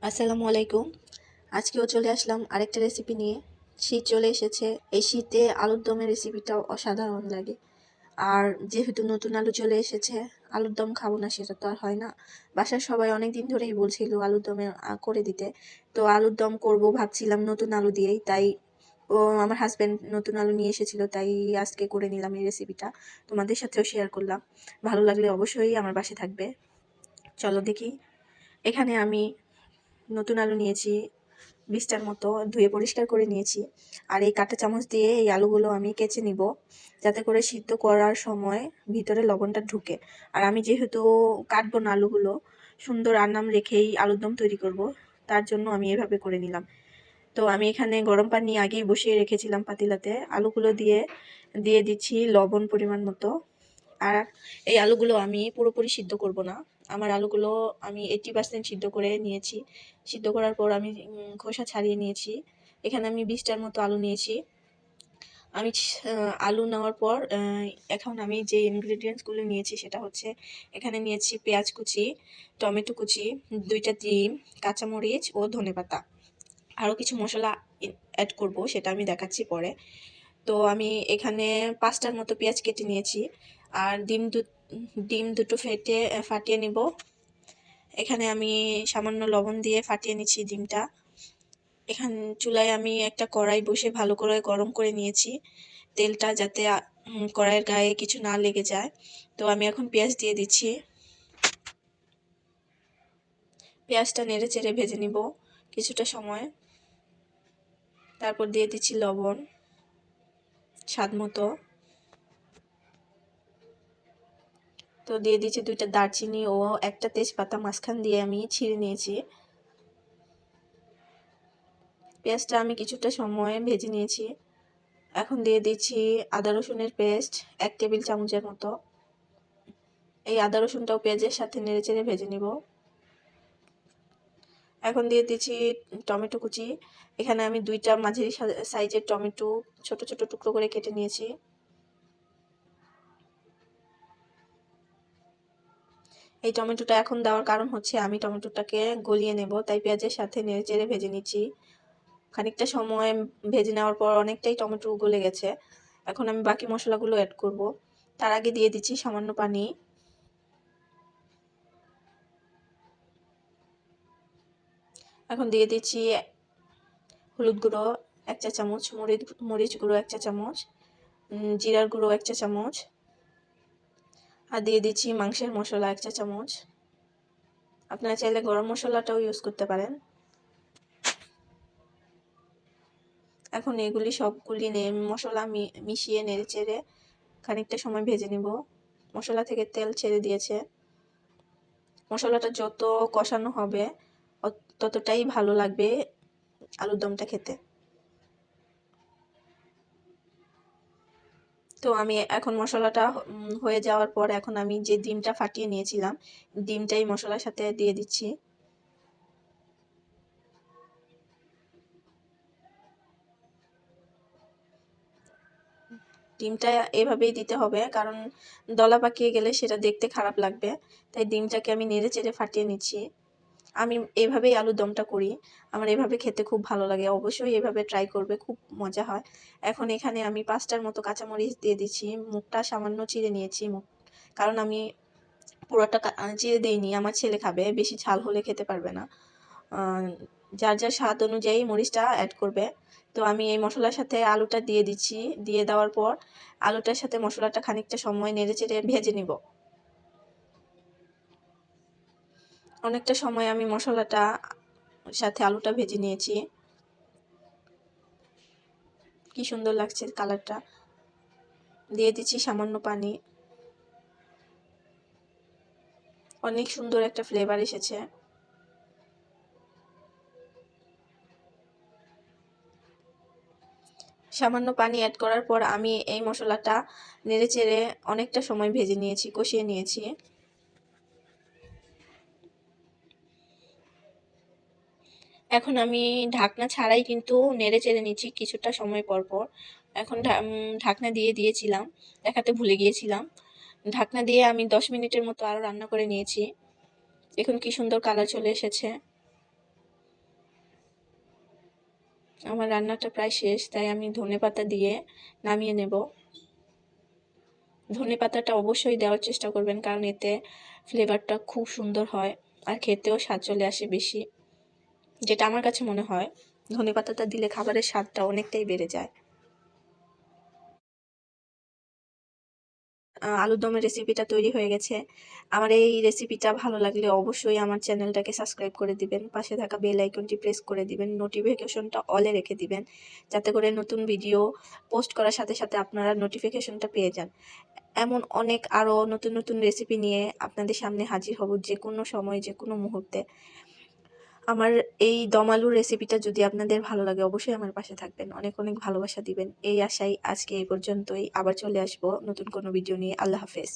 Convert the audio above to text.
আসসালামু আলাইকুম। আজকেও চলে আসলাম আরেকটা রেসিপি নিয়ে। শীত চলে এসেছে, এই শীতে আলুর দমের রেসিপিটাও অসাধারণ লাগে। আর যেহেতু নতুন আলু চলে এসেছে, আলুর দম খাবো না সেটা তো আর হয় না। বাসার সবাই অনেক দিন ধরেই বলছিল আলুর দমে করে দিতে। তো আলুর দম করব ভাবছিলাম নতুন আলু দিয়েই, তাই আমার হাজবেন্ড নতুন আলু নিয়ে এসেছিল, তাই আজকে করে নিলাম এই রেসিপিটা। তোমাদের সাথেও শেয়ার করলাম। ভালো লাগলে অবশ্যই আমার পাশে থাকবে। চলো দেখি। এখানে আমি নতুন আলু নিয়েছি 20টার মতো, ধুয়ে পরিষ্কার করে নিয়েছি। আর এই কাঁটা চামচ দিয়ে এই আলুগুলো আমি কেচে নিব, যাতে করে সিদ্ধ করার সময় ভিতরে লবণটা ঢুকে। আর আমি যেহেতু কাটবো না আলুগুলো, সুন্দর আন্নাম রেখেই আলুর দম তৈরি করব, তার জন্য আমি এভাবে করে নিলাম। তো আমি এখানে গরম পানি আগেই বসিয়ে রেখেছিলাম পাতিলাতে। আলুগুলো দিয়ে দিয়ে দিচ্ছি লবণ পরিমাণ মতো। আর এই আলুগুলো আমি পুরোপুরি সিদ্ধ করব না। আমার আলুগুলো আমি 80% সিদ্ধ করে নিয়েছি। সিদ্ধ করার পর আমি খোসা ছাড়িয়ে নিয়েছি। এখানে আমি 20টার মতো আলু নিয়েছি। আমি আলু নেওয়ার পর এখন আমি যে ইনগ্রেডিয়েন্টসগুলো নিয়েছি সেটা হচ্ছে, এখানে নিয়েছি পেঁয়াজ কুচি, টমেটো কুচি, 2টা ডিম, কাঁচামরিচ ও ধনেপাতা। আরও কিছু মশলা অ্যাড করব, সেটা আমি দেখাচ্ছি পরে। তো আমি এখানে 5টার মতো পেঁয়াজ কেটে নিয়েছি। আর ডিম দুটো ফাটিয়ে নিব। এখানে আমি সামান্য লবণ দিয়ে ফাটিয়ে নিচ্ছি ডিমটা। এখানে চুলায় আমি একটা কড়াই বসে ভালো করে গরম করে নিয়েছি তেলটা, যাতে কড়াইয়ের গায়ে কিছু না লেগে যায়। তো আমি এখন পেঁয়াজ দিয়ে দিচ্ছি। পেঁয়াজটা নেড়ে চেড়ে ভেজে নিব কিছুটা সময়। তারপর দিয়ে দিচ্ছি লবণ স্বাদ মতো। তো দিয়ে দিচ্ছি 2টা দারচিনি ও একটা তেজপাতা মাঝখান দিয়ে আমি ছিঁড়ে নিয়েছি। পেঁয়াজটা আমি কিছুটা সময় ভেজে নিয়েছি। এখন দিয়ে দিচ্ছি আদা রসুনের পেস্ট 1 টেবিল চামচের মতো। এই আদা রসুনটাও পেঁয়াজের সাথে নেড়েচেড়ে ভেজে নিব। এখন দিয়ে দিচ্ছি টমেটো কুচি। এখানে আমি 2টা মাঝারি সাইজের টমেটো ছোট ছোট টুকরো করে কেটে নিয়েছি। এই টমেটোটা এখন দেওয়ার কারণ হচ্ছে আমি টমেটোটাকে গলিয়ে নেব, তাই পেঁয়াজের সাথে নেড়েচেড়ে ভেজে নিচ্ছি। খানিকটা সময় ভেজে নেওয়ার পর অনেকটাই টমেটো গলে গেছে। এখন আমি বাকি মশলাগুলো অ্যাড করব। তার আগে দিয়ে দিচ্ছি সামান্য পানি। এখন দিয়ে দিচ্ছি হলুদ গুঁড়ো 1 চা চামচ, মরিচ গুঁড়ো 1 চা চামচ, জিরার গুঁড়ো 1 চা চামচ, আর দিয়ে দিচ্ছি মাংসের মশলা 1 চা চামচ। আপনারা চাইলে গরম মশলাটাও ইউজ করতে পারেন। এখন এগুলি সবগুলি মশলা মিশিয়ে নেড়েচেড়ে খানিকটা সময় ভেজে নিব। মশলা থেকে তেল ছেড়ে দিয়েছে। মশলাটা যত কষানো হবে ততটাই ভালো লাগবে আলুর দমটা খেতে। তো আমি এখন মশলাটা হয়ে যাওয়ার পর এখন আমি যে ডিমটা ফাটিয়ে নিয়েছিলাম, ডিমটাই মশলার সাথে দিয়ে দিচ্ছি। ডিমটা এভাবেই দিতে হবে, কারণ দলা পাকিয়ে গেলে সেটা দেখতে খারাপ লাগবে। তাই ডিমটাকে আমি নেড়ে চেড়ে ফাটিয়ে নিচ্ছি। আমি এভাবেই আলুর দমটা করি। আমার এভাবে খেতে খুব ভালো লাগে। অবশ্যই এভাবে ট্রাই করবে, খুব মজা হয়। এখন এখানে আমি 5টার মতো কাঁচামরিচ দিয়ে দিচ্ছি। মুখটা সামান্য চিড়ে নিয়েছি, কারণ আমি পুরোটা চিড়ে দিইনি। আমার ছেলে খাবে, বেশি ঝাল হলে খেতে পারবে না। যার যার স্বাদ অনুযায়ী মরিচটা অ্যাড করবে। তো আমি এই মশলার সাথে আলুটা দিয়ে দিচ্ছি। দিয়ে দেওয়ার পর আলুটার সাথে মশলাটা খানিকটা সময় নেড়েচেড়ে ভেজে নিব। অনেকটা সময় আমি মশলাটা সাথে আলুটা ভেজে নিয়েছি। কি সুন্দর লাগছে কালারটা। দিয়ে দিচ্ছি সামান্য পানি। অনেক সুন্দর একটা ফ্লেভার এসেছে। সামান্য পানি অ্যাড করার পর আমি এই মশলাটা নেড়েচেড়ে অনেকটা সময় ভেজে নিয়েছি, কষিয়ে নিয়েছি। এখন আমি ঢাকনা ছাড়াই কিন্তু নেড়েচেড়ে নিচ্ছি কিছুটা সময় পর পর। এখন ঢাকনা দিয়ে দিয়েছিলাম, দেখাতে ভুলে গিয়েছিলাম। ঢাকনা দিয়ে আমি 10 মিনিটের মতো আরও রান্না করে নিয়েছি। দেখুন কি সুন্দর কালার চলে এসেছে। আমার রান্নাটা প্রায় শেষ, তাই আমি ধনেপাতা দিয়ে নামিয়ে নেব। ধনেপাতাটা অবশ্যই দেওয়ার চেষ্টা করবেন, কারণ এতে ফ্লেভারটা খুব সুন্দর হয় আর খেতেও স্বাদ চলে আসে বেশি, যেটা আমার কাছে মনে হয়। ধনেপাতাটা দিলে খাবারের স্বাদটা অনেকটাই বেড়ে যায়। আলুর দমের রেসিপিটা তৈরি হয়ে গেছে। আমার এই রেসিপিটা ভালো লাগলে অবশ্যই আমার চ্যানেলটাকে সাবস্ক্রাইব করে দিবেন, পাশে থাকা বেল আইকনটি প্রেস করে দিবেন, নোটিফিকেশনটা অলে রেখে দিবেন, যাতে করে নতুন ভিডিও পোস্ট করার সাথে সাথে আপনারা নোটিফিকেশনটা পেয়ে যান। এমন অনেক আরও নতুন নতুন রেসিপি নিয়ে আপনাদের সামনে হাজির হব যে কোনো সময়, যে কোনো মুহূর্তে। আমার এই দম আলুর রেসিপিটা যদি আপনাদের ভালো লাগে অবশ্যই আমার পাশে থাকবেন, অনেক অনেক ভালোবাসা দিবেন, এই আশায় আজকে এই পর্যন্তই। আবার চলে আসবো নতুন কোনো ভিডিও নিয়ে। আল্লাহ হাফেজ।